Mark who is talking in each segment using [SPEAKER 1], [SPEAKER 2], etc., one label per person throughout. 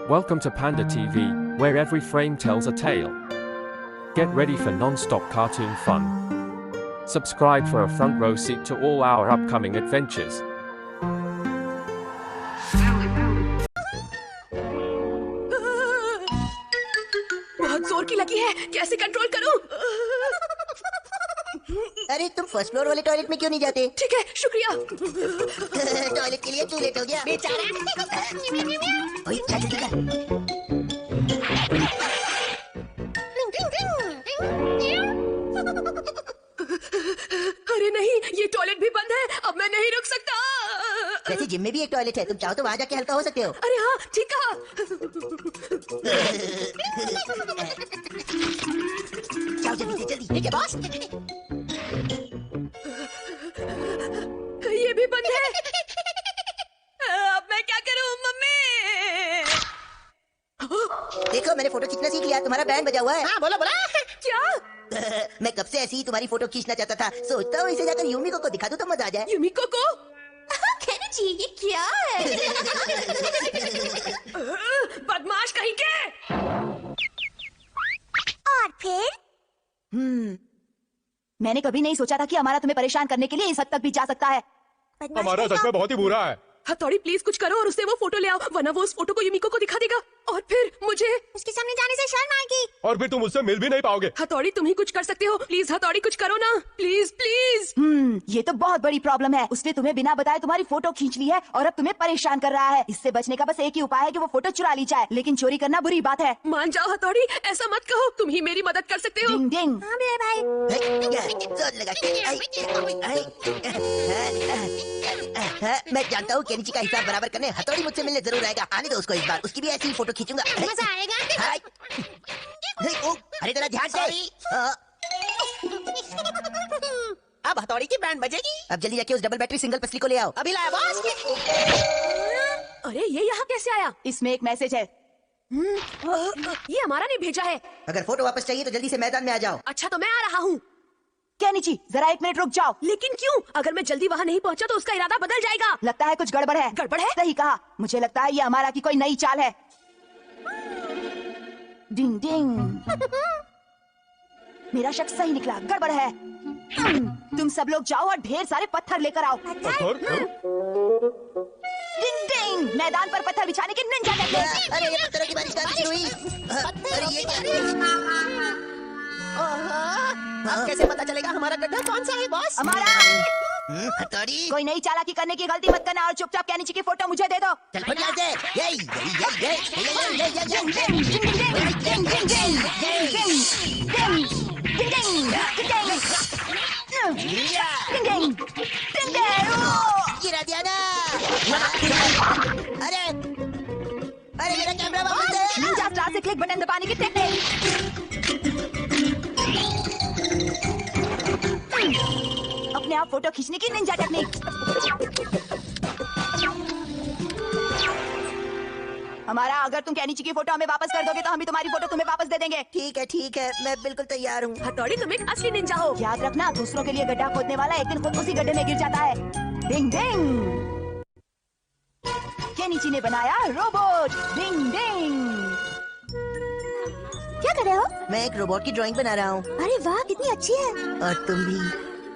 [SPEAKER 1] Welcome to Panda TV, where every frame tells a tale. Get ready for non-stop cartoon fun. Subscribe for a front row seat to all our upcoming adventures.
[SPEAKER 2] बहुत जोर की लगी है, कैसे control करूं?
[SPEAKER 3] अरे तुम first floor वाले टॉयलेट में क्यों नहीं जाते?
[SPEAKER 2] ठीक है, शुक्रिया।
[SPEAKER 3] टॉयलेट के लिए तू लेट हो गया बेचारा। ओए चल जल्दी कर।
[SPEAKER 2] अरे नहीं, ये टॉयलेट भी बंद है, अब मैं नहीं रुक सकता।
[SPEAKER 3] वैसे जिम में भी एक टॉयलेट है, तुम चाहो तो वहाँ जाके हल्का हो सकते हो।
[SPEAKER 2] अरे हाँ, ठीक है।
[SPEAKER 3] जाओ जल्दी से जल्दी। ठीक है बॉस।
[SPEAKER 2] ये भी बंद है। अब मैं क्या करूं मम्मी?
[SPEAKER 3] देखो मैंने फोटो खींचना सीख लिया, तुम्हारा बैंड बजा हुआ है। हाँ बोला बोला।
[SPEAKER 2] क्या?
[SPEAKER 3] मैं कब से ऐसी ही तुम्हारी फोटो खींचना चाहता था, सोचता हूँ इसे जाकर यूमिको को दिखा दूं तो मजा आ जाए।
[SPEAKER 2] यूमिको को?
[SPEAKER 3] जी ये क्या है?
[SPEAKER 2] बदमाश कहीं के।
[SPEAKER 3] और फिर मैंने कभी नहीं सोचा था कि हमारा तुम्हें परेशान करने के लिए इस हद तक भी जा सकता है।
[SPEAKER 4] हमारा सच में बहुत ही बुरा है।
[SPEAKER 2] हथौड़ी प्लीज कुछ करो और उससे वो फोटो ले आओ, वरना वो उस फोटो को यूमिको को दिखा देगा और फिर मुझे
[SPEAKER 3] उसके सामने जाने से शर्म आएगी।
[SPEAKER 4] और फिर तुम उससे मिल भी नहीं पाओगे।
[SPEAKER 2] हथौड़ी तुम ही कुछ कर सकते हो, प्लीज हथौड़ी कुछ करो ना, प्लीज प्लीज।
[SPEAKER 3] ये तो बहुत बड़ी प्रॉब्लम है। उसने तुम्हें बिना बताए तुम्हारी फोटो खींच ली है और अब तुम्हें परेशान कर रहा है। इससे बचने का बस एक ही उपाय है कि वो फोटो चुरा ली जाए, लेकिन चोरी करना बुरी बात है।
[SPEAKER 2] मान जाओ हथौड़ी, ऐसा मत कहो, तुम ही मेरी मदद कर सकते हो।
[SPEAKER 3] डिंग डिंग। हाँ मेरे भाई। मैं जानता हूँ केनिची का हिसाब बराबर करने हथौड़ी मुझसे मिलने जरूर आएगा। आने दो उसको इस बार, उसकी भी ऐसी ही फोटो खींचूंगा। मजा आएगा। अरे तेरा ध्यान से।
[SPEAKER 5] अब हथौड़ी की बैंड बजेगी।
[SPEAKER 3] अब जल्दी जाके उस डबल बैटरी सिंगल पसली को ले आओ।
[SPEAKER 5] अभी लाया बॉस।
[SPEAKER 2] अरे ये यहाँ कैसे आया?
[SPEAKER 3] इसमें एक मैसेज है।
[SPEAKER 2] ये हमारा नहीं भेजा है।
[SPEAKER 3] अगर फोटो वापस चाहिए तो जल्दी से मैदान में आ जाओ।
[SPEAKER 2] अच्छा तो मैं आ रहा हूँ।
[SPEAKER 3] केनिची जरा 1 मिनट रुक जाओ।
[SPEAKER 2] लेकिन क्यों? अगर मैं जल्दी वहाँ नहीं पहुँचा तो उसका इरादा बदल जाएगा।
[SPEAKER 3] लगता है कुछ गड़बड़ है।
[SPEAKER 2] गड़बड़ है?
[SPEAKER 3] सही कहा, मुझे लगता है ये हमारा की कोई नई चाल है। डिंग डिंग। मेरा शक सही निकला, गड़बड़ है। तुम सब लोग जाओ और ढेर सारे पत्थर लेकर आओ।
[SPEAKER 4] पत्थर?
[SPEAKER 3] डिंग डिंग। मैदान पर पत्थर बिछाने की निंजा टेक्निक। अरे ये पत्थरों की बारिश कहाँ से शुरू हुई? अरे ये क्या?
[SPEAKER 5] अब कैसे पता चलेगा हमारा गड्ढा कौन सा है बॉस?
[SPEAKER 3] हमारा। हथौड़ी कोई नई चालाकी करने की गलती मत करना और चुपचाप केनिची की फोटो मुझे दे दो। चल फट यहाँ से। गिरा दिया ना। अरे अरे मेरा कैमरा वापस दे। निंजा स्टार से क्लिक बटन दबाने की टेक्निक। अपने आप फोटो खींचने की निंजा टेक्निक। हमारा अगर तुम केनिची की फोटो हमें वापस कर दोगे तो हम भी तुम्हारी फोटो तुम्हें वापस दे देंगे। ठीक है, मैं बिल्कुल तैयार हूँ।
[SPEAKER 2] हथौड़ी तुम एक असली निंजा हो।
[SPEAKER 3] याद रखना, दूसरों के लिए गड्ढा खोदने वाला एक दिन खुद उसी गड्ढे में गिर जाता है। डिंग डिंग। केनिची ने बनाया रोबोट। डिंग डिंग। क्या कर रहे हो? मैं एक रोबोट की ड्राइंग बना रहा हूँ। अरे वाह, कितनी अच्छी है। और तुम भी।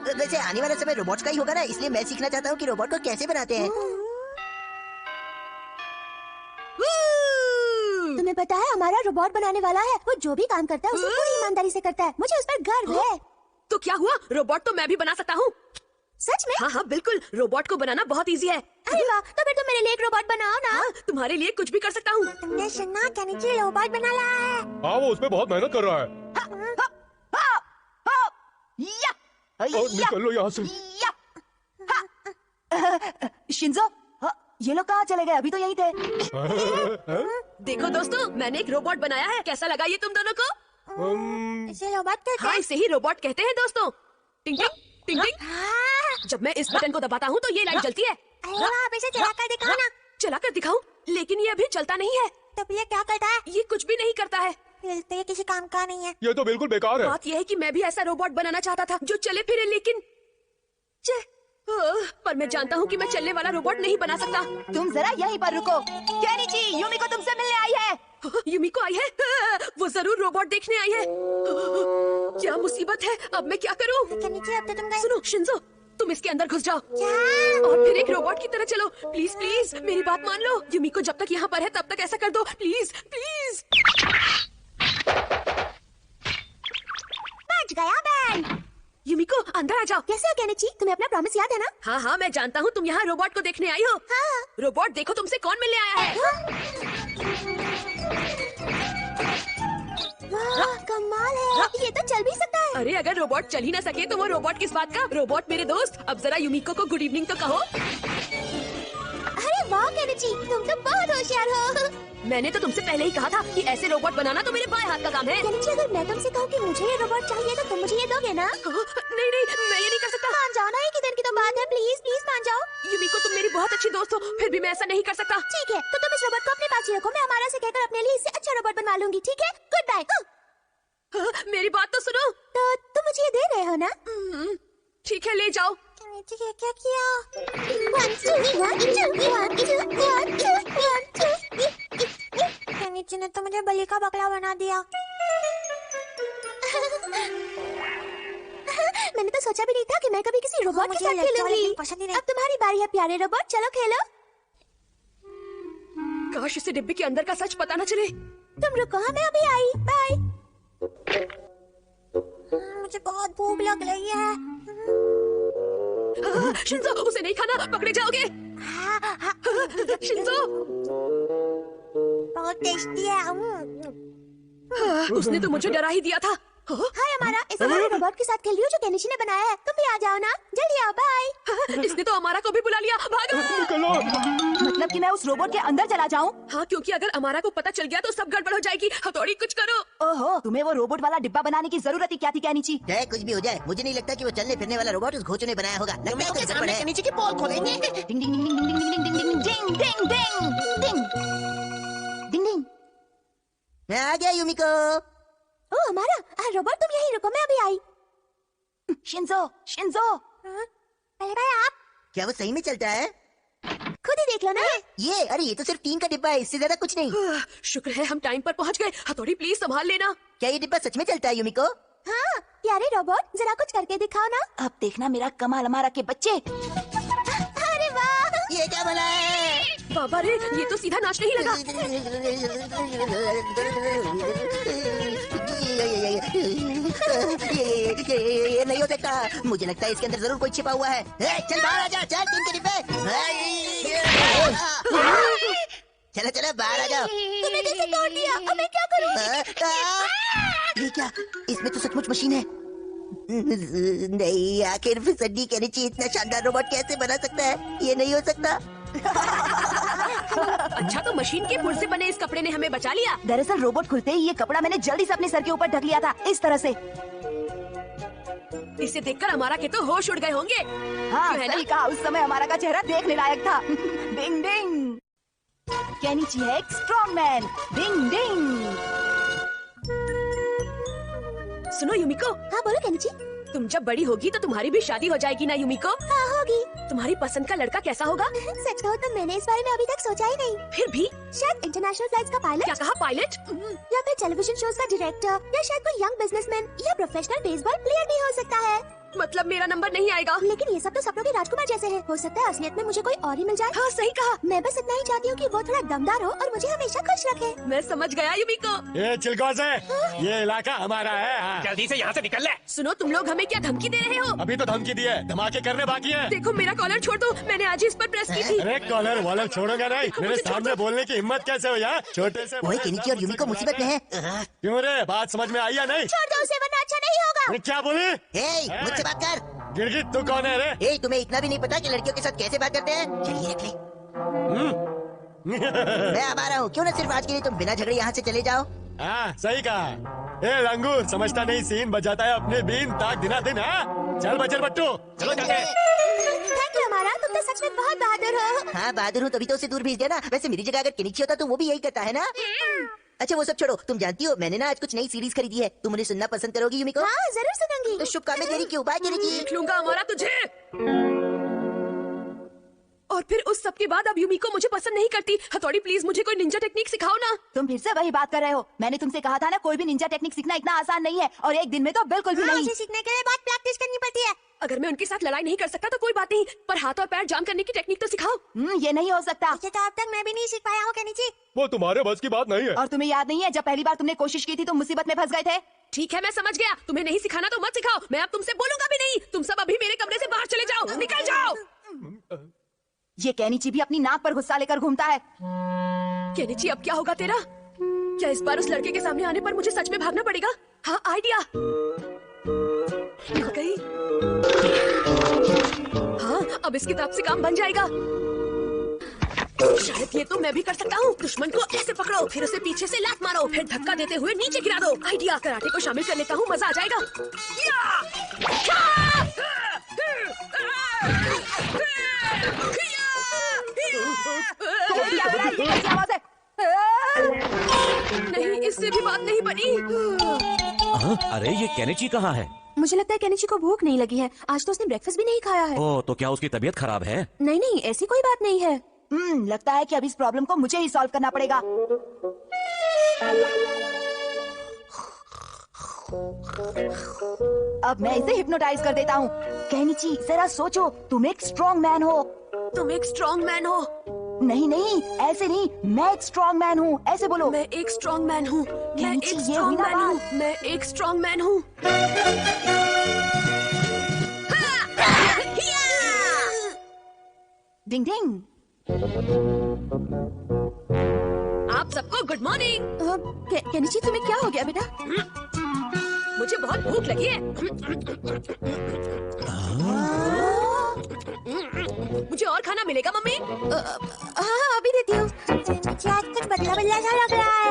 [SPEAKER 3] वैसे आने वाला समय रोबोट्स का ही होगा ना, इसलिए मैं सीखना चाहता हूँ कि रोबोट को कैसे बनाते हैं। तुम्हें पता है हमारा रोबोट बनाने वाला है, वो जो भी काम करता है उसे पूरी ईमानदारी से करता है। मुझे उस पर गर्व है।
[SPEAKER 2] तो क्या हुआ, रोबोट तो मैं भी बना सकता हूँ।
[SPEAKER 3] सच में?
[SPEAKER 2] हाँ हाँ बिल्कुल, रोबोट को बनाना बहुत इजी है।
[SPEAKER 3] अरे वाह, तो फिर तुम मेरे लिए एक रोबोट बनाओ ना।
[SPEAKER 2] हाँ, तुम्हारे लिए कुछ भी कर सकता हूँ।
[SPEAKER 3] तुमने सुना केनिची रोबोट बना लाया है।
[SPEAKER 4] हाँ वो उसमें बहुत मेहनत कर रहा है। और निकल लो यहाँ से।
[SPEAKER 3] शिंजो, ये लोग कहाँ चले गए? अभी तो यहीं थे।
[SPEAKER 2] देखो दोस्तों, मैंने एक रोबोट बनाया है, कैसा लगा ये तुम दोनों को?
[SPEAKER 3] इसे रोबोट कहते हैं।
[SPEAKER 2] हाँ इसे ही रोबोट कहते हैं दोस्तों। टिंग टिंग टिंग टिंग। जब मैं इस बटन को दबाता हूँ तो ये लाइट जलती है।
[SPEAKER 3] आप इसे चलाकर दिखाओ ना।
[SPEAKER 2] चलाकर दिखाऊं? लेकिन ये अभी चलता नहीं है।
[SPEAKER 3] तो ये क्या करता है?
[SPEAKER 2] ये कुछ भी नहीं करता है।
[SPEAKER 3] तो ये किसी काम का नहीं है।
[SPEAKER 4] ये तो बिल्कुल बेकार है।
[SPEAKER 2] बात यह है कि मैं भी ऐसा रोबोट बनाना चाहता था जो चले फिरे, लेकिन पर मैं जानता हूँ कि मैं चलने वाला रोबोट नहीं बना सकता।
[SPEAKER 3] तुम जरा यहीं पर रुको। केनिची, यूमिको तुमसे मिलने आई है।
[SPEAKER 2] युमिको आई है। वो जरूर रोबोट देखने आई है। क्या मुसीबत है, अब मैं क्या करूं?
[SPEAKER 6] केनिची, अब तो तुम गए।
[SPEAKER 2] सुनो शिंजो, तुम इसके अंदर घुस जाओ
[SPEAKER 6] क्या?
[SPEAKER 2] और फिर एक रोबोट की तरह चलो। प्लीज प्लीज मेरी बात मान लो। युमिको जब तक यहाँ पर है तब तक ऐसा कर दो, प्लीज प्लीज।
[SPEAKER 6] बच गया बैंड।
[SPEAKER 2] युमिको अंदर आ जाओ।
[SPEAKER 6] कैसे हो केनिची? तुम्हें अपना प्रॉमिस याद है ना?
[SPEAKER 2] हाँ हाँ मैं जानता हूँ, तुम यहाँ रोबोट को देखने आई हो।
[SPEAKER 6] हाँ।
[SPEAKER 2] रोबोट देखो तुमसे कौन मिलने आया है।
[SPEAKER 6] वाह, कमाल है। ये तो चल भी सकता है।
[SPEAKER 2] अरे अगर रोबोट चल ही ना सके तो वो रोबोट किस बात का। रोबोट मेरे दोस्त, अब जरा युमिको को गुड इवनिंग तो कहो।
[SPEAKER 6] अरे वाह केनिची, तुम तो बहुत होशियार हो।
[SPEAKER 2] मैंने तो तुमसे पहले ही कहा था कि ऐसे रोबोट बनाना तो मेरे बाएं हाथ का काम है।
[SPEAKER 6] केनिची, अगर मैं तुमसे कहूँ कि मुझे ये रोबोट चाहिए तो तुम मुझे ये दोगे ना?
[SPEAKER 2] नहीं नहीं मैं ये नहीं कर सकता।
[SPEAKER 6] मान जाओ ना, एक ही दिन की तो बात है। प्लीज प्लीज मान जाओ।
[SPEAKER 2] युमिको तुम मेरी बहुत अच्छी दोस्त हो, फिर भी मैं ऐसा नहीं कर सकता।
[SPEAKER 6] ठीक है, तो तुम इस रोबोट को अपने पास ही रखो। मैं हमारा से कहकर अपने लिए इससे अच्छा रोबोट बनवा लूंगी। ठीक है, गुड बाय।
[SPEAKER 2] मेरी बात तो सुनो।
[SPEAKER 6] तो तुम मुझे ये दे रहे हो ना?
[SPEAKER 2] ठीक है ले जाओ।
[SPEAKER 6] केनिची, ये क्या किया? 1 2 1 2 1 2 1 2 1 2। केनिची ने तो मुझे बलि का बकला बना दिया। मैंने तो सोचा भी नहीं था कि मैं कभी किसी रोबोट के साथ खेलूंगी। अब तुम्हारी बारी है प्यारे रोबोट, चलो खेलो।
[SPEAKER 2] काश इसे डिब्बे के अंदर का सच पता न चले।
[SPEAKER 6] तुम रुको, हाँ मैं अभी आई। बाय। मुझे बहुत भूख लग रही है।
[SPEAKER 2] शिंजो उसे नहीं खाना, पकड़े जाओगे। शिंजो
[SPEAKER 6] बहुत टेस्टी है।
[SPEAKER 2] उसने तो मुझे डरा ही दिया था।
[SPEAKER 6] हाय अमारा, इस हमारे रोबोट के साथ खेल रही हो जो केनिची ने बनाया है। तुम भी आ जाओ ना, जल्दी आओ। बाय।
[SPEAKER 2] इसने तो अमारा को भी बुला लिया, भागो।
[SPEAKER 4] निकलो।
[SPEAKER 7] मतलब कि मैं उस रोबोट के अंदर चला जाऊं?
[SPEAKER 2] हाँ क्योंकि अगर अमारा को पता चल गया तो सब गड़बड़ हो जाएगी। हथौड़ी कुछ करो।
[SPEAKER 7] ओहो, तुम्हें वो रोबोट वाला डिब्बा बनाने की जरूरत ही क्या थी केनिची?
[SPEAKER 3] चाहे कुछ भी हो जाए, मुझे नहीं लगता कि वो चलने फिरने वाला रोबोट उस घोचू ने बनाया होगा। लगता है कुछ गड़बड़ है।
[SPEAKER 5] केनिची की पोल खोलेंगे।
[SPEAKER 7] डिंग डिंग डिंग डिंग डिंग डिंग डिंग डिंग डिंग डिंग डिंग डिंग डिंग डिंग।
[SPEAKER 3] मैं आ गया युमिको।
[SPEAKER 6] ओ हमारा रोबोट, तुम यहीं रुको, मैं अभी आई।
[SPEAKER 7] शिंजो शिंजो,
[SPEAKER 6] पहले आप
[SPEAKER 3] क्या वो सही में चलता है?
[SPEAKER 6] खुद ही देख लो ना।
[SPEAKER 3] अरे ये तो सिर्फ 3 का डिब्बा है, इससे ज्यादा कुछ नहीं।
[SPEAKER 2] शुक्र है हम टाइम पर पहुंच गए। हथौड़ी प्लीज संभाल लेना।
[SPEAKER 3] क्या ये डिब्बा सच में चलता है युमिको?
[SPEAKER 6] हाँ प्यारे रोबोट, जरा कुछ करके दिखाओ ना।
[SPEAKER 7] अब देखना मेरा कमाल हमारा के बच्चे।
[SPEAKER 6] अरे वाह,
[SPEAKER 3] ये क्या बना है?
[SPEAKER 2] बाबा रे, ये तो सीधा नाचने ही लगा।
[SPEAKER 3] ये नहीं हो सकता। मुझे लगता है इसके अंदर जरूर कोई छिपा हुआ है। चल बाहर आ जा, चल 3 के डिब्बे। चलो चलो बाहर आ जाओ।
[SPEAKER 6] तुमने कैसे तोड़ दिया? अब मैं क्या करूँ?
[SPEAKER 3] ये क्या? इसमें तो सचमुच मशीन है। नहीं, आखिर फिसड्डी केनिची इतना शानदार रोबोट कैसे बना सकता है? ये नहीं हो सकता।
[SPEAKER 2] अच्छा तो मशीन के पुर्जे बने इस कपड़े ने हमें बचा लिया।
[SPEAKER 7] दरअसल रोबोट खुलते ही ये कपड़ा मैंने जल्दी से अपने सर के ऊपर ढक लिया था, इस तरह से।
[SPEAKER 2] इसे देखकर हमारा के तो होश उड़ गए होंगे।
[SPEAKER 7] हाँ
[SPEAKER 2] क्यों है ना?
[SPEAKER 7] सही कहा, उस समय हमारा का चेहरा देखने लायक था। डिंग डिंग। केनिची है एक स्ट्रॉन्ग मैन। डिंग डिंग।
[SPEAKER 2] सुनो युमिको,
[SPEAKER 6] हाँ बोलो केनिची।
[SPEAKER 2] तुम जब बड़ी होगी तो तुम्हारी भी शादी हो जाएगी ना युमिको?
[SPEAKER 6] हाँ होगी।
[SPEAKER 2] तुम्हारी पसंद का लड़का कैसा होगा?
[SPEAKER 6] सच कहूँ तो मैंने इस बारे में अभी तक सोचा ही नहीं।
[SPEAKER 2] फिर भी
[SPEAKER 6] शायद इंटरनेशनल फ्लाइट्स का पायलट,
[SPEAKER 2] क्या कहा, पायलट?
[SPEAKER 6] या फिर टेलीविजन शोज का डायरेक्टर, या शायद कोई यंग बिजनेसमैन या प्रोफेशनल बेसबॉल प्लेयर भी हो सकता है।
[SPEAKER 2] मतलब मेरा नंबर नहीं आएगा।
[SPEAKER 6] लेकिन ये सब तो सपनों के राजकुमार जैसे हैं। हो सकता है असलियत में मुझे कोई और ही मिल जाए।
[SPEAKER 2] हाँ सही कहा।
[SPEAKER 6] मैं बस इतना ही चाहती हूँ कि वो थोड़ा दमदार हो और मुझे हमेशा खुश रखे।
[SPEAKER 2] मैं समझ गया युमिको।
[SPEAKER 4] ये चिलगोज है, ये इलाका हमारा है। हाँ।
[SPEAKER 5] जल्दी से यहाँ से निकल ले।
[SPEAKER 2] सुनो तुम लोग हमें क्या धमकी दे रहे हो?
[SPEAKER 4] अभी तो धमकी दी है, धमाके करने बाकी है।
[SPEAKER 2] देखो मेरा कॉलर छोड़ दो, मैंने आज ही इस पर प्रेस की थी।
[SPEAKER 4] अरे कॉलर वॉलर छोड़ोगे नहीं?
[SPEAKER 2] देखो,
[SPEAKER 4] मेरे
[SPEAKER 2] मुझे छोड़
[SPEAKER 4] सामने
[SPEAKER 2] दो।
[SPEAKER 4] बोलने की हिम्मत कैसे हो यार? छोटे से
[SPEAKER 3] वही केनिची और युमिको मुसीबत में है।
[SPEAKER 4] क्यों रे, बात समझ में आई या नहीं?
[SPEAKER 6] छोड़ दो उसे, वरना अच्छा नहीं होगा।
[SPEAKER 4] अरे क्या बोले?
[SPEAKER 3] मुझसे बात कर।
[SPEAKER 4] गिरगिट तू कौन है रे?
[SPEAKER 3] तुम्हें इतना भी नहीं पता कि लड़कियों के साथ कैसे बात करते हैं? चलिए रख ले। मैं अब आ रहा हूँ। क्यों ना सिर्फ आज के लिए तुम बिना झगड़े यहाँ से चले जाओ।
[SPEAKER 4] हाँ सही कहा। ए लंगूर, समझता नहीं सीन बजाता है अपने बीन ताक दिना दिन। हाँ चल बचर बट्टू, चलो चलते हैं।
[SPEAKER 6] थैंक यू हमारा, तुम तो सच में बहुत बहादुर हो।
[SPEAKER 3] हाँ बहादुर हूँ, तभी तो उसे दूर भेज दिया ना। वैसे मेरी जगह अगर केनिची होता तो वो भी यही करता है ना। अच्छा वो सब छोड़ो, तुम जानती हो मैंने ना आज कुछ नई सीरीज खरीदी है। तुम उन्हें सुनना पसंद करोगी युमिको?
[SPEAKER 6] हाँ जरूर सुनूंगी।
[SPEAKER 3] तो शुभ काम में देरी क्यों? By Kenichi.
[SPEAKER 2] देख लूंगा हमारा तुझे। और फिर उस सब के बाद अब यूमिको मुझे पसंद नहीं करती। हथौड़ी प्लीज मुझे कोई निंजा टेक्निक सिखाओ ना।
[SPEAKER 7] तुम फिर से वही बात कर रहे हो। मैंने तुमसे कहा था ना, कोई भी निंजा टेक्निक सीखना इतना आसान नहीं है, और एक दिन में तो बिल्कुल भी नहीं।
[SPEAKER 6] उसे सीखने के लिए बहुत प्रैक्टिस करनी पड़ती है।
[SPEAKER 2] अगर मैं उनके साथ लड़ाई नहीं कर सकता तो कोई बात नहीं, पर हाथ और पैर जाम करने की टेक्निक तो सिखाओ।
[SPEAKER 7] ये नहीं हो सकता।
[SPEAKER 6] इसे तो अब तक मैं भी नहीं सीख पाया हूँ केनिची।
[SPEAKER 4] वो तुम्हारे बस की बात नहीं है।
[SPEAKER 7] और तुम्हें याद नहीं है, जब पहली बार तुमने कोशिश की थी तो मुसीबत में फंस गए थे।
[SPEAKER 2] ठीक है मैं समझ गया, तुम्हें नहीं सिखाना तो मत सिखाओ। मैं अब तुमसे बोलूंगा भी नहीं। तुम सब अभी मेरे कमरे से बाहर चले जाओ, निकल जाओ।
[SPEAKER 7] ये केनिची भी अपनी नाक पर गुस्सा लेकर घूमता है।
[SPEAKER 2] केनिची अब क्या होगा तेरा? क्या इस बार उस लड़के के सामने आने पर मुझे सच में भागना पड़ेगा? हाँ आइडिया मिल गई। हाँ अब इस किताब से काम बन जाएगा। शायद ये तो मैं भी कर सकता हूँ। दुश्मन को ऐसे पकड़ो, फिर उसे पीछे से लात मारो, फिर धक्का देते हुए नीचे गिरा दो। आइडिया, कराटे को शामिल कर लेता हूँ, मजा आ जाएगा।
[SPEAKER 7] क्या हो रहा है? ये कैसी आवाज है?
[SPEAKER 2] नहीं, इससे भी बात नहीं बनी।
[SPEAKER 8] अरे ये केनिची कहाँ है?
[SPEAKER 6] मुझे लगता है केनिची को भूख नहीं लगी है। आज तो उसने ब्रेकफास्ट भी नहीं खाया है।
[SPEAKER 8] ओह, तो क्या उसकी तबीयत खराब है?
[SPEAKER 6] नहीं नहीं, ऐसी कोई बात नहीं है।
[SPEAKER 7] लगता है कि अब इस प्रॉब्लम को मुझे ही सॉल्व करना पड़ेगा। अब मैं इसे हिप्नोटाइज कर देता हूँ। केनिची जरा सोचो, तुम एक स्ट्रॉन्ग मैन हो।
[SPEAKER 2] तुम एक स्ट्रॉन्ग मैन हो?
[SPEAKER 7] नहीं नहीं, ऐसे नहीं, मैं एक स्ट्रॉन्ग मैन हूँ, ऐसे बोलो।
[SPEAKER 2] मैं एक स्ट्रॉन्ग मैन हूँ। मैं
[SPEAKER 7] केनिची,
[SPEAKER 2] एक
[SPEAKER 7] ये
[SPEAKER 2] स्ट्रॉन्ग
[SPEAKER 7] हुई ना
[SPEAKER 2] मैन हूँ।
[SPEAKER 7] बात।
[SPEAKER 2] मैं एक स्ट्रॉन्ग मैन हूँ।
[SPEAKER 7] डिंग डिंग।
[SPEAKER 2] आप सबको गुड मॉर्निंग।
[SPEAKER 6] केनिची तुम्हें क्या हो गया बेटा?
[SPEAKER 2] मुझे बहुत भूख लगी है। मुझे और खाना मिलेगा मम्मी?
[SPEAKER 6] हाँ अभी देती हूँ। आज कुछ बदला बदला सा लग रहा है।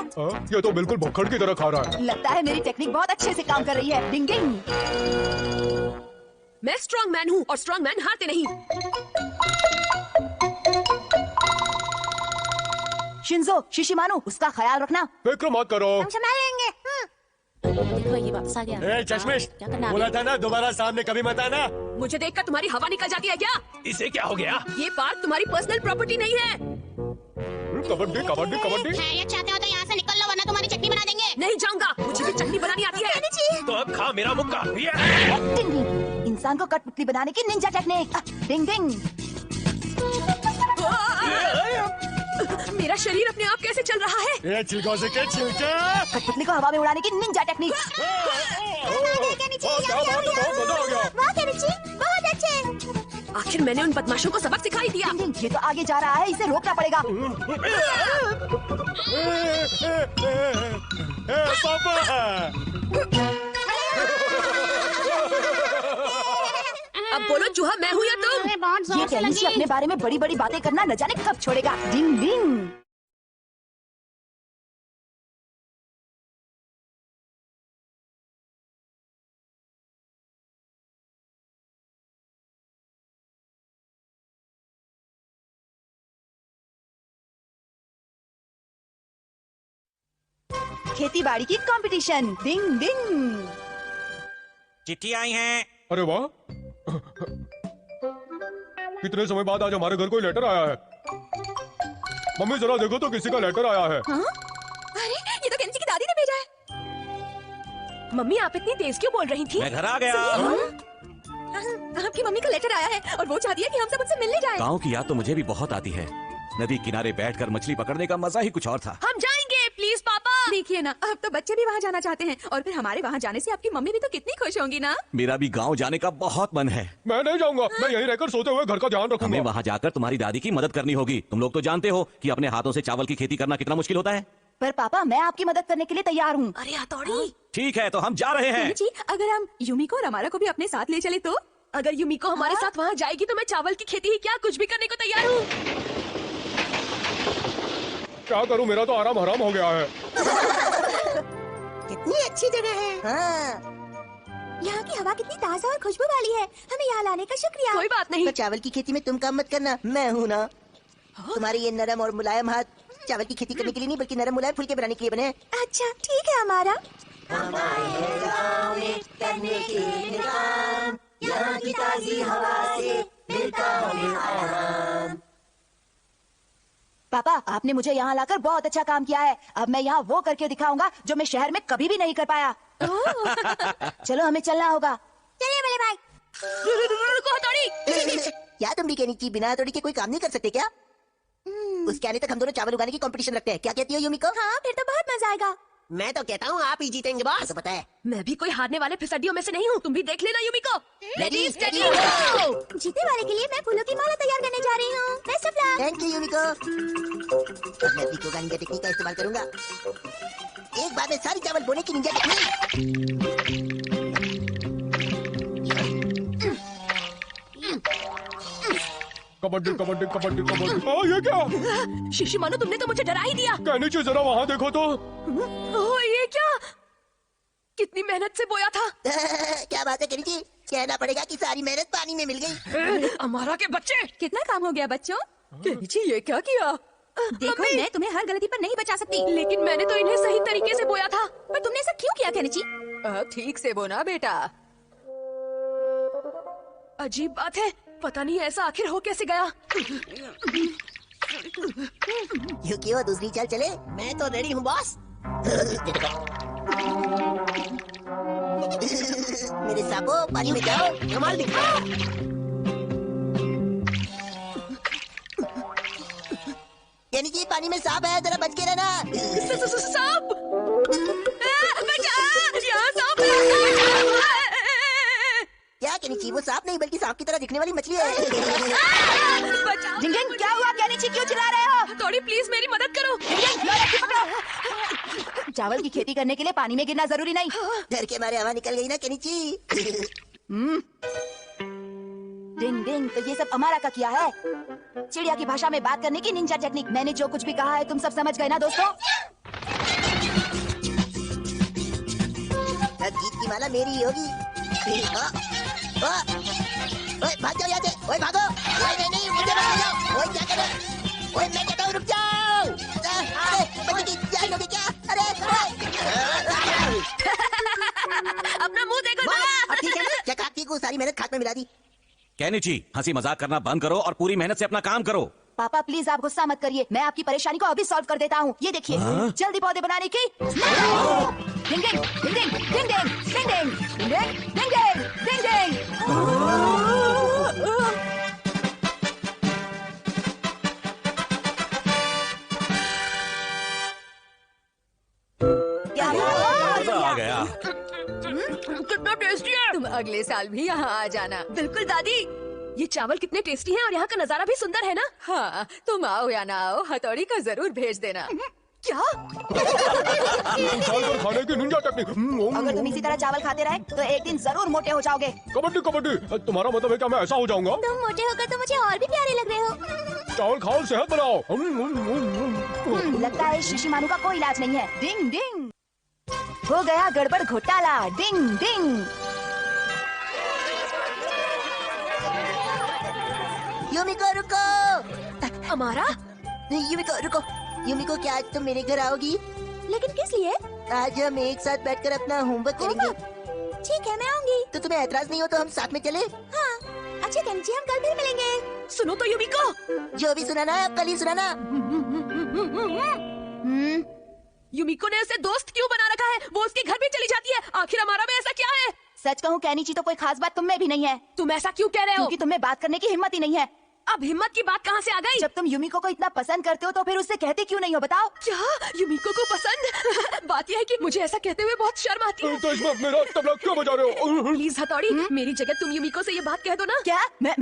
[SPEAKER 4] ये तो बिल्कुल भुक्खड़ की तरह खा रहा है।
[SPEAKER 7] लगता है मेरी टेक्निक बहुत अच्छे से काम कर रही है। डिंग डिंग।
[SPEAKER 2] मैं स्ट्रॉन्ग मैन हूँ और स्ट्रॉन्ग मैन हारते नहीं।
[SPEAKER 7] शिंजो, शिशिमानु, उसका ख्याल रखना।
[SPEAKER 4] फिक्र मत करो।
[SPEAKER 6] हम संभालेंगे।
[SPEAKER 9] देखो ये वापस आ गया।
[SPEAKER 4] ए चश्मिश,
[SPEAKER 9] क्या करना
[SPEAKER 4] बोला था ना दोबारा सामने कभी मत आना।
[SPEAKER 2] मुझे देखकर तुम्हारी हवा निकल जाती है क्या?
[SPEAKER 8] इसे क्या हो गया?
[SPEAKER 2] ये पार्क तुम्हारी पर्सनल प्रॉपर्टी नहीं है।
[SPEAKER 4] कबड्डी कबड्डी कबड्डी।
[SPEAKER 9] खैरियत चाहते हो तो यहाँ से निकल लो, वरना तुम्हारी चटनी बना देंगे।
[SPEAKER 2] नहीं जाऊंगा, मुझे भी चटनी बनानी आती है।
[SPEAKER 8] तो अब खा मेरा मुक्का।
[SPEAKER 7] डिंग डिंग। इंसान को कठपुतली बनाने की निंजा टेक्निक। डिंग डिंग।
[SPEAKER 2] मेरा शरीर अपने आप कैसे चल रहा है?
[SPEAKER 4] ये छिलकों से के छिलके।
[SPEAKER 7] कठपुतली को हवा में उड़ाने की निंजा टेक्निक।
[SPEAKER 6] वाह केनिची, बहुत अच्छे।
[SPEAKER 2] आखिर मैंने उन बदमाशों को सबक सिखा ही दिया।
[SPEAKER 7] डिंग डिंग। ये तो आगे जा रहा है, इसे रोकना पड़ेगा।
[SPEAKER 4] पापा।
[SPEAKER 2] अब बोलो चूहा मैं हूँ या तुम?
[SPEAKER 9] अरे बहुत
[SPEAKER 7] ये
[SPEAKER 9] जोर से
[SPEAKER 7] केनिची
[SPEAKER 9] लगी।
[SPEAKER 7] अपने बारे में बड़ी बड़ी बातें करना न जाने कब छोड़ेगा। डिंग डिंग। खेती बाड़ी की कंपटीशन। डिंग डिंग।
[SPEAKER 8] चिट्ठी आई है।
[SPEAKER 4] अरे वाह, कितने समय बाद आज हमारे घर कोई लेटर आया है। मम्मी जरा देखो तो किसी का लेटर आया है।
[SPEAKER 2] अरे ये तो केनिची की दादी ने भेजा है। मम्मी आप इतनी तेज क्यों बोल रही थी?
[SPEAKER 8] मैं घर आ गया।
[SPEAKER 2] आपकी मम्मी का लेटर आया है और वो चाहती है कि हम सब उनसे मिलने जाएं।
[SPEAKER 8] गाँव की याद तो मुझे भी बहुत आती है। नदी किनारे बैठकर मछली पकड़ने का मजा ही कुछ और था।
[SPEAKER 2] हम जाएंगे प्लीज पापा।
[SPEAKER 7] देखिए ना, अब तो बच्चे भी वहाँ जाना चाहते हैं, और फिर हमारे वहाँ जाने से आपकी मम्मी भी तो कितनी खुश होंगी ना।
[SPEAKER 8] मेरा भी गाँव जाने का बहुत मन है।
[SPEAKER 4] मैं नहीं जाऊंगा, मैं यहीं रहकर सोते हुए घर का ध्यान
[SPEAKER 8] हमें
[SPEAKER 4] रखूंगा।
[SPEAKER 8] वहाँ जाकर तुम्हारी दादी की मदद करनी होगी। तुम लोग तो जानते हो कि अपने हाथों से चावल की खेती करना कितना मुश्किल होता है।
[SPEAKER 7] पर पापा, मैं आपकी मदद करने के लिए तैयार हूँ।
[SPEAKER 2] अरे हथौड़ी।
[SPEAKER 8] ठीक है, तो हम जा रहे हैं।
[SPEAKER 7] जी, अगर हम यूमिको और अमारा को भी अपने साथ ले चले तो?
[SPEAKER 2] अगर यूमिको हमारे साथ वहाँ जाएगी तो मैं चावल की खेती ही क्या कुछ भी करने को तैयार हूँ।
[SPEAKER 4] क्या करूं, मेरा तो आराम हराम हो गया है।
[SPEAKER 5] कितनी अच्छी जगह है।
[SPEAKER 6] हाँ। यहाँ की हवा कितनी ताजा और खुशबू वाली है। हमें यहाँ लाने का शुक्रिया।
[SPEAKER 2] कोई बात नहीं।
[SPEAKER 3] पर चावल की खेती में तुम काम मत करना, मैं हूँ ना। तुम्हारे ये नरम और मुलायम हाथ चावल की खेती करने के लिए नहीं, बल्कि नरम मुलायम फुलके बनाने के लिए बने हैं।
[SPEAKER 6] अच्छा ठीक है हमारा।
[SPEAKER 3] करने के काम, यहाँ की ताजी हवा से मिलता हमें आराम।
[SPEAKER 7] पापा आपने मुझे यहाँ लाकर बहुत अच्छा काम किया है। अब मैं यहाँ वो करके दिखाऊंगा जो मैं शहर में कभी भी नहीं कर पाया। चलो हमें चलना होगा।
[SPEAKER 6] चलिए बड़े भाई।
[SPEAKER 2] रुको हथौड़ी।
[SPEAKER 3] क्या तुम भी केनिची बिना हथौड़ी के कोई काम नहीं कर सकते क्या? उसके आने तक हम दोनों चावल उगाने की कंपटीशन रखते हैं। क्या कहती हो यूमिको?
[SPEAKER 6] हाँ फिर तो बहुत मजा आएगा।
[SPEAKER 5] मैं तो कहता हूँ आप ही जीतेंगे बॉस।
[SPEAKER 3] तो पता है।
[SPEAKER 2] मैं भी कोई हारने वाले फिसड्डियों में से नहीं हूँ। तुम भी देख लेना यूमिको।
[SPEAKER 3] Ready, steady,
[SPEAKER 6] जीतने वाले के लिए मैं फूलों की माला तैयार करने जा रही हूँ। Best of luck.
[SPEAKER 3] Thank you Yumiko. अब मैं अपनी कोगानी का टेक्निक का इस्तेमाल करूंगा। एक बार में सारी चावल बोने की निंजा टेक्निक।
[SPEAKER 4] कबड्डी कबड्डी कबड्डी कबड्डी। ये क्या?
[SPEAKER 2] शिशिमानो तुमने तो मुझे डरा ही दिया।
[SPEAKER 4] केनिची जरा वहाँ देखो तो।
[SPEAKER 2] ओह ये क्या? कितनी मेहनत से बोया था।
[SPEAKER 3] क्या बात है केनिची? कहना पड़ेगा कि सारी मेहनत पानी में मिल गई।
[SPEAKER 2] अमारा के बच्चे।
[SPEAKER 7] कितना काम हो गया बच्चों?
[SPEAKER 2] केनिची ये क्या किया?
[SPEAKER 7] देखो मैं तुम्हें हर गलती पर नहीं बचा सकती।
[SPEAKER 2] लेकिन मैंने तो इन्हें सही तरीके से बोया था।
[SPEAKER 7] पर तुमने ऐसा क्यों किया केनिची?
[SPEAKER 2] ठीक से बोना बेटा। अजीब बात है, पता नहीं ऐसा आखिर हो कैसे गया।
[SPEAKER 3] युकियो दूसरी चाल चले।
[SPEAKER 5] मैं तो रेडी हूँ बॉस।
[SPEAKER 3] मेरे सांपों पानी में जाओ।
[SPEAKER 5] कमाल दिखा।
[SPEAKER 3] केनिची पानी में सांप है, जरा बच के रहना।
[SPEAKER 2] सांप! बचा! यहाँ सांप है!
[SPEAKER 3] क्या केनिची? वो सांप नहीं बल्कि सांप की तरह दिखने वाली मछली है।
[SPEAKER 2] बचाओ!
[SPEAKER 7] डिंग क्या हुआ केनिची? क्यों चिल्ला रहे हो?
[SPEAKER 2] थोड़ी प्लीज मेरी मदद करो।
[SPEAKER 7] चावल की खेती करने के लिए पानी में गिरना जरूरी नहीं।
[SPEAKER 3] डर के मारे हवा निकल गई ना केनिची।
[SPEAKER 7] डिंग डिंग तो ये सब अमारा का किया है। चिड़िया की भाषा में बात करने की निंजा टेक्निक। मैंने जो कुछ भी कहा है तुम सब समझ गए ना दोस्तों?
[SPEAKER 3] अब जीत की माला मेरी ही होगी। ओए भाग जाओ यहाँ से। ओए भागो। ओए नहीं मुझे भाग जाओ। ओए क्या कर रहे हो? ओए मैं कहता हूँ रुक जाओ। अरे बच्चे की जान होगी क्या? अरे
[SPEAKER 2] अपना मुंह देखो
[SPEAKER 3] अब ठीक है ना? क्या खाती को सारी मेहनत खाक में मिला दी।
[SPEAKER 8] केनिची हंसी मजाक करना बंद करो और पूरी मेहनत से अपना काम करो।
[SPEAKER 7] पापा प्लीज आप गुस्सा मत करिए। मैं आपकी परेशानी को अभी सॉल्व कर देता हूँ। ये देखिए जल्दी पौधे बनाने की। डिंग डिंग डिंग डिंग डिंग डिंग डिंग डिंग डिंग डिंग डिंग डिंग। क्या
[SPEAKER 8] मजा आ गया।
[SPEAKER 2] कितना टेस्टी है।
[SPEAKER 7] तुम अगले साल भी यहाँ आ जाना।
[SPEAKER 2] बिल्कुल दादी। ये चावल कितने टेस्टी हैं और यहाँ का नजारा भी सुंदर है ना?
[SPEAKER 7] हाँ तुम आओ या ना आओ हथौड़ी को जरूर भेज देना।
[SPEAKER 2] क्या?
[SPEAKER 4] उछाल कर खाने की निंजा टेक्निक।
[SPEAKER 7] अगर तुम इसी तरह चावल खाते रहे तो एक दिन जरूर मोटे हो जाओगे।
[SPEAKER 4] कबड्डी कबड्डी। तुम्हारा मतलब है क्या मैं ऐसा हो जाऊंगा?
[SPEAKER 6] तुम मोटे होकर तो मुझे और भी प्यारे लग रहे हो।
[SPEAKER 4] चावल खाओ सेहत बनाओ।
[SPEAKER 7] लगता है शिशिमानु का कोई इलाज नहीं है। डिंग डिंग हो गया गड़बड़ घोटाला। डिंग डिंग।
[SPEAKER 3] यूमिको रुको।
[SPEAKER 2] हमारा?
[SPEAKER 3] यूमिको रुको। यूमिको क्या आज तुम मेरे घर आओगी?
[SPEAKER 6] लेकिन किस लिए?
[SPEAKER 3] आज हम एक साथ बैठकर अपना होमवर्क करेंगे।
[SPEAKER 6] ठीक है मैं आऊंगी।
[SPEAKER 3] तो तुम्हें ऐतराज नहीं हो तो हम साथ में चले?
[SPEAKER 6] हाँ अच्छा केनिची हम कल फिर मिलेंगे।
[SPEAKER 2] सुनो तो यूमिको।
[SPEAKER 3] जो भी सुनाना है कल ही सुनाना।
[SPEAKER 2] यूमिको ने उसे दोस्त क्यों बना रखा है? वो उसके घर भी चली जाती है। आखिर हमारा में ऐसा क्या है?
[SPEAKER 7] सच कहूँ केनिची तो कोई खास बात तुम में भी नहीं है।
[SPEAKER 2] तुम ऐसा क्यों कह रहे हो?
[SPEAKER 7] क्योंकि तुम्हें बात करने की हिम्मत ही नहीं है।
[SPEAKER 2] अब हिम्मत की बात कहाँ से आ गई?
[SPEAKER 7] जब तुम यूमिको को इतना पसंद करते हो तो फिर उससे कहते क्यों नहीं हो बताओ?
[SPEAKER 2] क्या यूमिको को पसंद? बात यह है कि मुझे ऐसा कहते हुए बहुत शर्म आती है।
[SPEAKER 4] तो इस वक्त मेरा तबला क्यों बजा रहे हो?
[SPEAKER 2] प्लीज हथौड़ी मेरी जगह तुम यूमिको से ये बात कह दो ना।
[SPEAKER 7] क्या मैं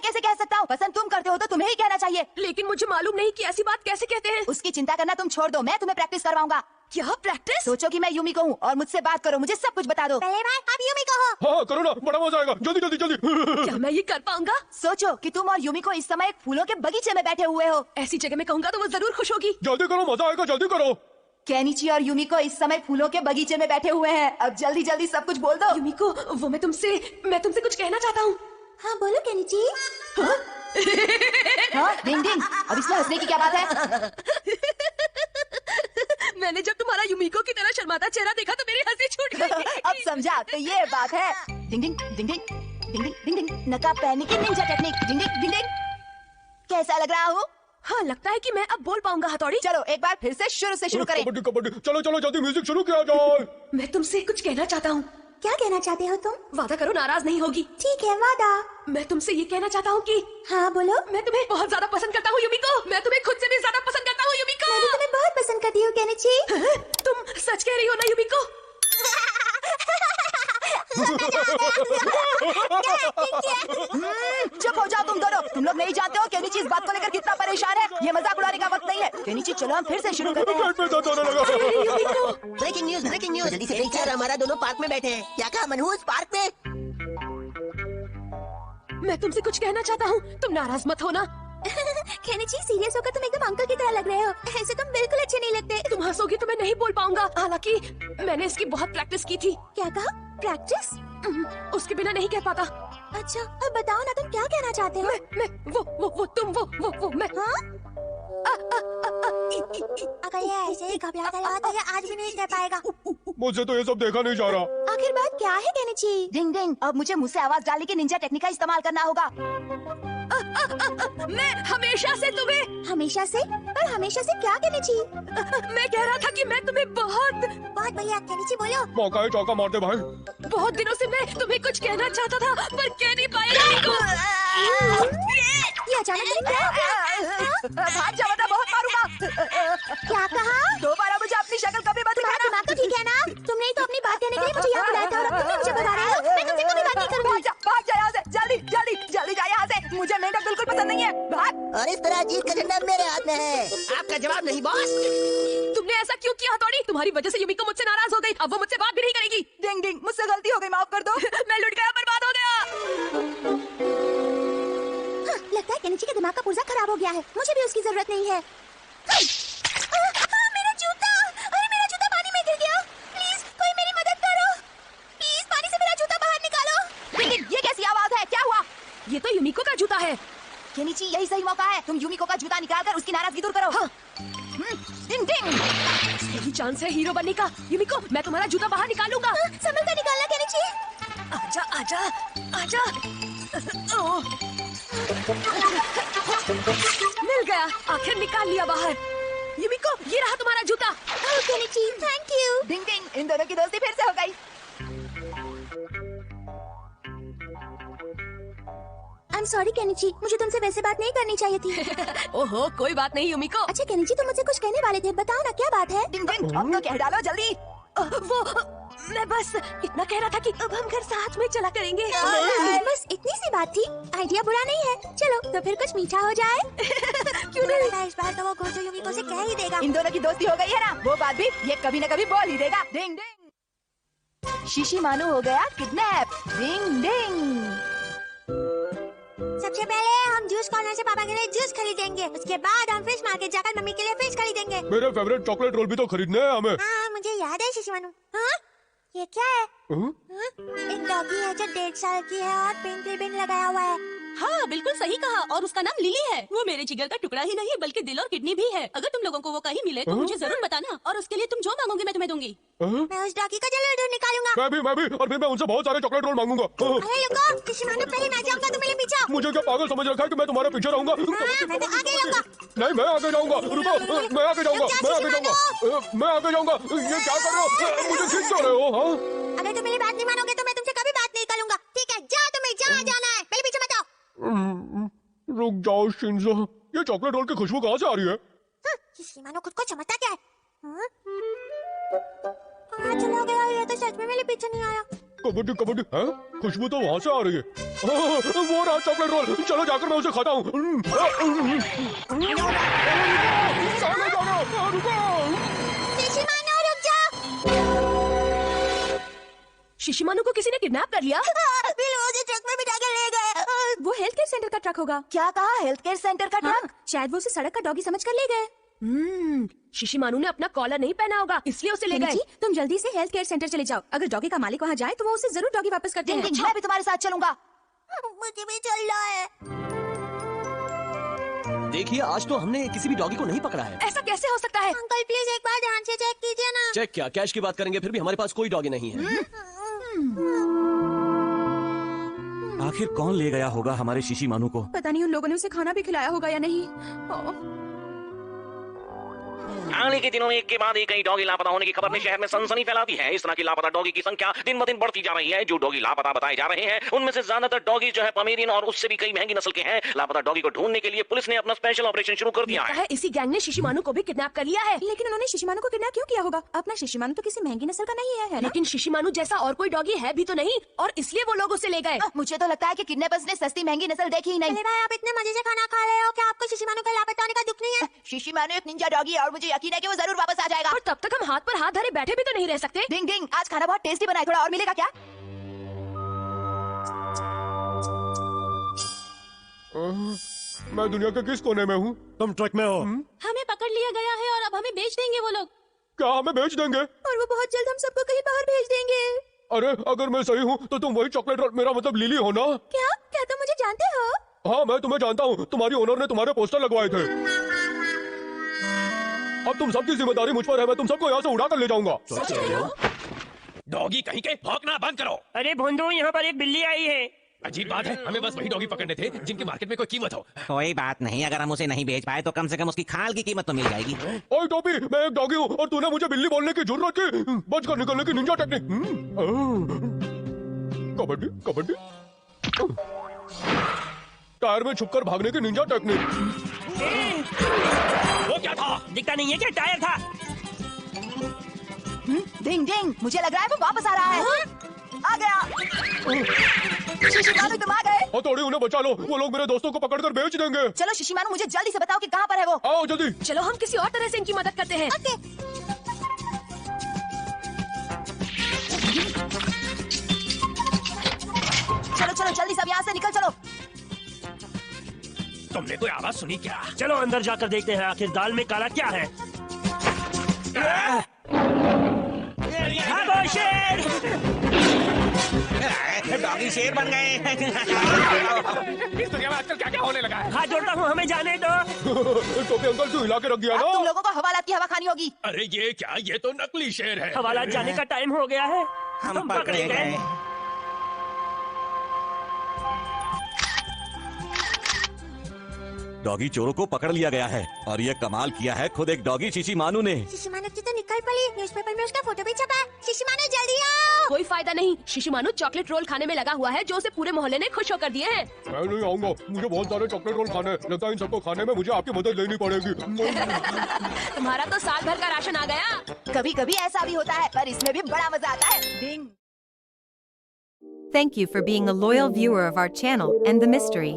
[SPEAKER 7] कैसे कह सकता हूँ? पसंद तुम करते हो तो तुम्हें ही कहना चाहिए।
[SPEAKER 2] लेकिन मुझे मालूम नहीं कि ऐसी बात कैसे कहते हैं।
[SPEAKER 7] उसकी चिंता करना तुम छोड़ दो। मैं तुम्हें प्रैक्टिस करवाऊंगा।
[SPEAKER 2] क्या प्रैक्टिस?
[SPEAKER 7] सोचो कि मैं यूमिको हूँ और मुझसे बात करो। मुझे सब कुछ बता दो।
[SPEAKER 6] पहले बार आप यूमिको हो।
[SPEAKER 4] हाँ करो ना, बड़ा मजा आएगा। जल्दी जल्दी जल्दी।
[SPEAKER 2] क्या मैं ये कर पाऊंगा?
[SPEAKER 7] सोचो कि तुम और यूमिको इस समय एक फूलों के बगीचे में बैठे हुए हो।
[SPEAKER 2] ऐसी जगह में कहूंगा तो वो जरूर खुश होगी।
[SPEAKER 4] जल्दी करो, मजा आएगा, जल्दी करो।
[SPEAKER 7] केनिची और यूमिको इस समय फूलों के बगीचे में बैठे हुए हैं। अब जल्दी जल्दी सब कुछ बोल दो।
[SPEAKER 2] यूमिको वो मैं तुमसे कुछ कहना चाहता हूँ।
[SPEAKER 6] हाँ बोलो केनिची।
[SPEAKER 7] हाँ डिंग डिंग। अब इसमें हंसने की क्या बात है?
[SPEAKER 2] मैंने जब तुम्हारा यूमिको की तरह शर्माता चेहरा देखा तो मेरी हंसी छूट गई।
[SPEAKER 7] अब समझा तो ये बात है। डिंग डिंग डिंग डिंग डिंग डिंग डिंग डिंग। नकाब पहनने की निंजा टेक्निक। डिंग डिंग डिंग डिंग। कैसा लग रहा हूँ?
[SPEAKER 2] हाँ, लगता है कि मैं अब बोल पाऊंगा हथौड़ी।
[SPEAKER 7] चलो एक बार फिर से शुरू करें।
[SPEAKER 4] कबड्डी कबड्डी, चलो चलो जल्दी म्यूजिक शुरू किया जाए।
[SPEAKER 2] मैं तुमसे कुछ कहना चाहता हूँ।
[SPEAKER 6] क्या कहना चाहते हो तुम?
[SPEAKER 2] वादा करो नाराज नहीं होगी।
[SPEAKER 6] ठीक है, वादा।
[SPEAKER 2] मैं तुमसे ये कहना चाहता हूँ कि
[SPEAKER 6] हाँ बोलो।
[SPEAKER 2] मैं तुम्हें बहुत ज्यादा पसंद करता हूँ युमिको। मैं तुम्हें खुद से भी ज्यादा पसंद करता हूँ युमिको।
[SPEAKER 6] मैं भी तुम्हें बहुत पसंद करती हूँ केनिची।
[SPEAKER 2] तुम सच कह रही हो ना युमिको?
[SPEAKER 7] चुप हो जाओ तुम दोनों। तुम लोग नहीं जानते हो केनिची इस बात को लेकर कितना परेशान है। ये मजाक उड़ाने का वक्त नहीं है। केनिची चलो हम फिर से शुरू करते हैं।
[SPEAKER 4] पेट में दर्द होने लगा।
[SPEAKER 3] ब्रेकिंग न्यूज जल्दी से पिक्चर हमारा दोनों पार्क में बैठे हैं। क्या कहा मनहूस? पार्क में?
[SPEAKER 2] मैं तुमसे कुछ कहना चाहता हूँ, तुम नाराज मत होना।
[SPEAKER 6] केनिची सीरियस होकर तुम एकदम अंकल की तरह लग रहे हो। ऐसे तुम बिल्कुल अच्छे नहीं लगते।
[SPEAKER 2] तुम हंसोगी तो मैं नहीं बोल पाऊंगा। हालांकि मैंने इसकी बहुत प्रैक्टिस की थी।
[SPEAKER 6] क्या कहा? प्रैक्टिस?
[SPEAKER 2] उसके बिना नहीं कह पाता।
[SPEAKER 6] अच्छा अब बताओ ना तुम क्या कहना चाहते हो?
[SPEAKER 2] मैं वो तुम वो मैं।
[SPEAKER 6] हाँ? अगर ये ऐसे ही घबराता रहा तो ये आज भी नहीं कह पाएगा।
[SPEAKER 4] मुझसे तो ये सब देखा नहीं जा रहा।
[SPEAKER 6] आखिर बात क्या है केनिची?
[SPEAKER 7] डिंग डिंग, अब मुझे मुझसे आवाज डालने की निंजा टेक्निक का इस्तेमाल करना होगा।
[SPEAKER 2] मैं हमेशा से तुम्हें।
[SPEAKER 6] हमेशा से? पर हमेशा से क्या केनिची?
[SPEAKER 2] मैं कह रहा था कि मैं तुम्हें बहुत
[SPEAKER 6] बढ़िया। केनिची बोलो।
[SPEAKER 4] मौका है चौका मारते भाई।
[SPEAKER 2] बहुत दिनों से मैं तुम्हें कुछ कहना चाहता था पर कह नहीं पाया।
[SPEAKER 6] ये अचानक से क्या हो गया?
[SPEAKER 7] भाग जा वरना बहुत मारूंगा।
[SPEAKER 6] क्या कहा?
[SPEAKER 7] दोबारा मुझे अपनी शक्ल कभी मत
[SPEAKER 6] तुम्हारा
[SPEAKER 7] दिखाना।
[SPEAKER 6] दिमाग तो ठीक है ना? तुमने ही तो अपनी बात कहने के लिए मुझे यहाँ बुलाया था और अब तुम मुझे भगा रहे हो। मैं तुमसे कभी बात नहीं करूंगी।
[SPEAKER 7] भाग जा यहाँ से। जल्दी जल्दी जल्दी जा यहाँ से। मुझे मेंढक बिल्कुल पसंद नहीं है। भाग।
[SPEAKER 3] और इस तरह जीत का झंडा मेरे हाथ में है।
[SPEAKER 5] आपका जवाब नहीं बॉस।
[SPEAKER 2] तुमने ऐसा क्यों किया हथौड़ी? तुम्हारी वजह से युमिको मुझसे नाराज हो गई। अब वो मुझसे बात भी नहीं करेगी।
[SPEAKER 7] डिंग डिंग, मुझसे गलती हो गई, माफ कर दो।
[SPEAKER 2] मैं लुट गया, बर्बाद हो गया।
[SPEAKER 6] हाँ, लगता है केनिची का दिमाग का पुर्जा खराब हो गया है। मुझे भी उसकी जरूरत नहीं है। मेरा जूता! अरे मेरा जूता पानी में गिर गया। प्लीज कोई मेरी मदद करो। प्लीज पानी से मेरा जूता बाहर निकालो।
[SPEAKER 7] डिंग, ये कैसी आवाज है? क्या हुआ?
[SPEAKER 2] ये तो युमिको का जूता है।
[SPEAKER 7] केनिची यही सही मौका है। तुम युमिको का जूता निकाल कर उसकी नाराजगी दूर करो।
[SPEAKER 2] हाँ।
[SPEAKER 7] डिंग डिंग।
[SPEAKER 2] सही चांस है हीरो बनने का। युमिको मैं तुम्हारा जूता बाहर निकालूंगा।
[SPEAKER 6] संभल कर निकालना केनिची।
[SPEAKER 2] आजा आजा आजा। ओह। मिल गया, आखिर निकाल लिया बाहर। युमिको ये रहा तुम्हारा जूता।
[SPEAKER 6] Kenichi thank you.
[SPEAKER 7] डिंग डिंग, इन दोनों की दोस्ती फिर से हो गई।
[SPEAKER 6] आई एम सॉरी केनिची, मुझे तुमसे वैसे बात नहीं करनी चाहिए थी।
[SPEAKER 2] ओहो कोई बात नहीं युमिको।
[SPEAKER 6] अच्छा केनिची तुम मुझसे कुछ कहने वाले थे, बताओ ना क्या बात है?
[SPEAKER 7] डिंग डिंग, अब तो कह डालो जल्दी।
[SPEAKER 2] वो मैं बस इतना कह रहा था कि अब हम घर साथ में चला करेंगे।
[SPEAKER 6] बस इतनी सी बात थी। आइडिया बुरा नहीं है। चलो तो फिर कुछ मीठा हो जाए। क्यों नहीं? इस बार तो वो गोजो युमिको से कह ही देगा।
[SPEAKER 7] इन दोनों की दोस्ती हो गई है ना, वो बात भी ये कभी न कभी बोल ही देगा। डिंग डिंग, शिशिमानु हो गया किडनैप। डिंग डिंग।
[SPEAKER 6] सबसे पहले हम जूस कॉर्नर से पापा के लिए जूस खरीदेंगे। उसके बाद हम फिश मार्केट जाकर मम्मी के लिए फिश खरीदेंगे।
[SPEAKER 4] मेरे फेवरेट चॉकलेट रोल भी तो खरीदने हैं हमें।
[SPEAKER 6] हाँ मुझे याद है शिशिमानु। हाँ ये क्या है?
[SPEAKER 4] हाँ?
[SPEAKER 6] एक डॉगी है जो 1.5 साल की है और पिंक रिबन लगाया हुआ है।
[SPEAKER 9] हाँ बिल्कुल सही कहा, और उसका नाम लिली है। वो मेरे जिगर का टुकड़ा ही नहीं बल्कि दिल और किडनी भी है। अगर तुम लोगों को वो कहीं मिले तो मुझे जरूर बताना, और उसके लिए तुम जो मांगोगे मैं तुम्हें दूंगी।
[SPEAKER 6] मैं उस डॉगी का जरूर ढूंढ निकालूंगा।
[SPEAKER 4] मैं भी और फिर मैं उनसे बहुत सारे चॉकलेट रोल मांगूंगा।
[SPEAKER 6] अरे रुको शिशिमानु, पहले मैं जाऊंगा, तुम मेरे पीछे आओ।
[SPEAKER 4] मुझे क्या पागल समझ रखा है कि मैं तुम्हारे पीछे रहूंगा?
[SPEAKER 6] मैं तो आगे जाऊंगा।
[SPEAKER 4] नहीं मैं आगे जाऊंगा। रुको मैं आगे जाऊंगा। मैं आगे जाऊंगा। ये क्या कर रहे हो? मुझे खींच क्यों रहे हो? हाँ
[SPEAKER 6] अगर तुम मेरी बात नहीं मानोगे तो मैं तुमसे कभी बात नहीं करूंगा। ठीक है जाओ, तुम्हें जहाँ जाना है, मेरे पीछे मत आओ।
[SPEAKER 4] रुक जाओ शिंजो, ये चॉकलेट रोल की खुशबू कहाँ से आ रही है?
[SPEAKER 6] शिशिमानु खुद को समझता क्या है? कहाँ चला गया? ये तो सच में मेरे पीछे नहीं आया।
[SPEAKER 4] कबड्डी कबड्डी है? खुशबू तो वहाँ से आ रही है। वो रहा चॉकलेट रोल। चलो जाकर मैं उसे खाता हूँ।
[SPEAKER 6] शिशिमानु रुक जाओ।
[SPEAKER 2] शिशिमानु को किसी ने किडनैप कर लिया।
[SPEAKER 6] बिल मुझे ट्रक में बिठा कर ले गए।
[SPEAKER 2] वो हेल्थ केयर सेंटर का ट्रक होगा।
[SPEAKER 7] क्या कहा? हेल्थ केयर सेंटर का ट्रक?
[SPEAKER 2] शायद वो उसे सड़क का डॉगी समझ कर ले गए। शिशिमानु ने अपना कॉलर नहीं पहना होगा इसलिए उसे ले गए। तुम जल्दी से हेल्थ केयर सेंटर चले जाओ। अगर डॉगी का मालिक वहाँ जाए तो वो उसे जरूर डॉगी वापस कर देंगे।
[SPEAKER 7] मैं भी तुम्हारे साथ चलूंगा।
[SPEAKER 6] मुझे भी चलना है।
[SPEAKER 8] देखिए आज तो हमने किसी भी डॉगी को नहीं पकड़ा है।
[SPEAKER 2] ऐसा कैसे हो सकता है?
[SPEAKER 6] अंकल प्लीज एक बार ध्यान से चेक कीजिए ना।
[SPEAKER 8] चेक क्या? कैश की बात करेंगे फिर भी हमारे पास कोई डॉगी नहीं है। आखिर कौन ले गया होगा हमारे शिशी मानू को?
[SPEAKER 2] पता नहीं उन लोगों ने उसे खाना भी खिलाया होगा या नहीं।
[SPEAKER 10] हाल के दिनों में एक के बाद एक कई डॉगी लापता होने की खबर ने शहर में सनसनी फैला दी है। इस तरह की लापता डॉगी की संख्या दिन ब दिन बढ़ती जा रही है। जो डॉगी लापता बताए जा रहे हैं उनमें से ज्यादातर डॉगी जो है पमेरियन और उससे भी कई महंगी नस्ल के हैं। लापता डॉगी को ढूंढने के लिए पुलिस ने अपना स्पेशल ऑपरेशन शुरू कर दिया है।
[SPEAKER 2] इसी गैंग ने शिशिमानु को भी किडनैप कर लिया है। लेकिन उन्होंने शिशिमानु को किडनैप क्यों किया होगा? अपना शिशिमानु तो किसी महंगी नस्ल का नहीं है ना? लेकिन शिशिमानु जैसा और कोई डॉगी है भी तो नहीं, और इसलिए वो लोग उसे ले गए।
[SPEAKER 7] मुझे तो लगता है कि किडनैपर्स ने सस्ती महंगी नस्ल देखी ही नहीं।
[SPEAKER 6] भाई आप इतने मजे से खाना खा रहे हो, क्या आपको शिशिमानु का लापता होने का दुख नहीं है?
[SPEAKER 7] शिशिमानु एक निंजा डॉगी है और मुझे यकीन है कि वो जरूर वापस आ जाएगा।
[SPEAKER 2] और तब तक हम हाथ पर हाथ धरे बैठे भी तो नहीं रह सकते।
[SPEAKER 7] डिंग डिंग, आज खाना बहुत टेस्टी बना है, थोड़ा और मिलेगा क्या?
[SPEAKER 4] मैं दुनिया के किस कोने में हूँ? तुम ट्रक में हो?
[SPEAKER 9] हमें पकड़ लिया गया है और अब हमें बेच देंगे वो लोग।
[SPEAKER 4] क्या हमें बेच देंगे?
[SPEAKER 2] और वो बहुत जल्द हम सबको कहीं बाहर भेज देंगे।
[SPEAKER 4] अरे अगर मैं सही हूँ तो तुम वही चॉकलेट रोल, मेरा मतलब लिली हो ना?
[SPEAKER 2] क्या क्या तुम मुझे जानते हो?
[SPEAKER 4] हाँ मैं तुम्हें जानता हूँ, तुम्हारी ओनर ने तुम्हारे पोस्टर लगवाए थे। अब तुम सबकी जिम्मेदारी मुझ पर है, मैं तुम सबको यहाँ से उड़ा कर ले जाऊंगा।
[SPEAKER 10] डॉगी कहीं के भौंकना बंद करो।
[SPEAKER 5] अरे भोंदू, यहाँ पर एक बिल्ली आई है।
[SPEAKER 10] अजीब बात है, हमें बस वही डॉगी पकड़ने थे जिनकी मार्केट में कोई कीमत हो।
[SPEAKER 8] कोई बात नहीं, अगर हम उसे नहीं बेच पाए तो कम से कम उसकी खाल की कीमत तो मिल जाएगी।
[SPEAKER 4] ओए टोपी, मैं एक डॉगी हूँ और तूने मुझे बिल्ली बोलने की जरूरत की? बच कर निकलने की Ninja technique. Kabaddi kabaddi, tyre में छुपकर भागने की निंजा टेक्निक।
[SPEAKER 10] वो क्या था?
[SPEAKER 5] दिखता नहीं है क्या टायर था?
[SPEAKER 7] डिंग डिंग, मुझे लग रहा है वो वापस आ रहा है। आ गया। शिशिमानु तुम आ गए।
[SPEAKER 4] हथौड़ी, उन्हें बचा लो, वो लोग मेरे दोस्तों को पकड़कर बेच देंगे।
[SPEAKER 7] चलो शिशिमानु, मुझे जल्दी से बताओ कि कहाँ पर है वो।
[SPEAKER 4] आओ जल्दी।
[SPEAKER 2] चलो हम किसी और तरह से इनकी मदद करते हैं।
[SPEAKER 7] चलो चलो जल्दी सब यहाँ से निकल चलो।
[SPEAKER 10] तुमने कोई आवाज सुनी क्या?
[SPEAKER 5] चलो अंदर जाकर देखते हैं आखिर दाल में काला क्या है। भागो शेर!
[SPEAKER 8] डॉगी शेर बन गए।
[SPEAKER 10] इस दुनिया में आजकल क्या क्या होने लगा है?
[SPEAKER 5] हाथ जोड़ता हूँ, हमें जाने दो।
[SPEAKER 4] टोपी अंकल तू हिला के रख दिया
[SPEAKER 7] अब
[SPEAKER 4] ना?
[SPEAKER 7] तुम लोगों को हवालात की हवा खानी होगी।
[SPEAKER 10] अरे ये क्या, ये तो नकली शेर है।
[SPEAKER 5] हवालात जाने का टाइम हो गया है।
[SPEAKER 8] हम पकड़े गए। डॉगी चोरों को पकड़ लिया गया है और ये कमाल किया है खुद एक डॉगी शिशिमानु ने।
[SPEAKER 6] शिशिमानु की तो निकल पड़ी, न्यूज़पेपर में उसका फोटो भी छपा है। शिशिमानु जल्दी आओ।
[SPEAKER 2] कोई फायदा नहीं, शिशिमानु चॉकलेट रोल खाने में लगा हुआ है जो उसे पूरे मोहल्ले ने खुश होकर दिए हैं।
[SPEAKER 4] मैं नहीं आऊंगा, मुझे बहुत सारे चॉकलेट रोल खाने हैं। लगता है इन सबको खाने में मुझे आपकी मदद लेनी पड़ेगी।
[SPEAKER 2] तुम्हारा तो साल भर का राशन आ गया।
[SPEAKER 7] कभी कभी ऐसा भी होता है, पर इसमें भी बड़ा मजा आता है। डिंग।
[SPEAKER 11] Thank you for being a loyal viewer of our channel and the mystery.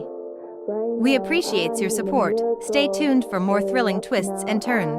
[SPEAKER 11] We appreciate your support. Stay tuned for more thrilling twists and turns.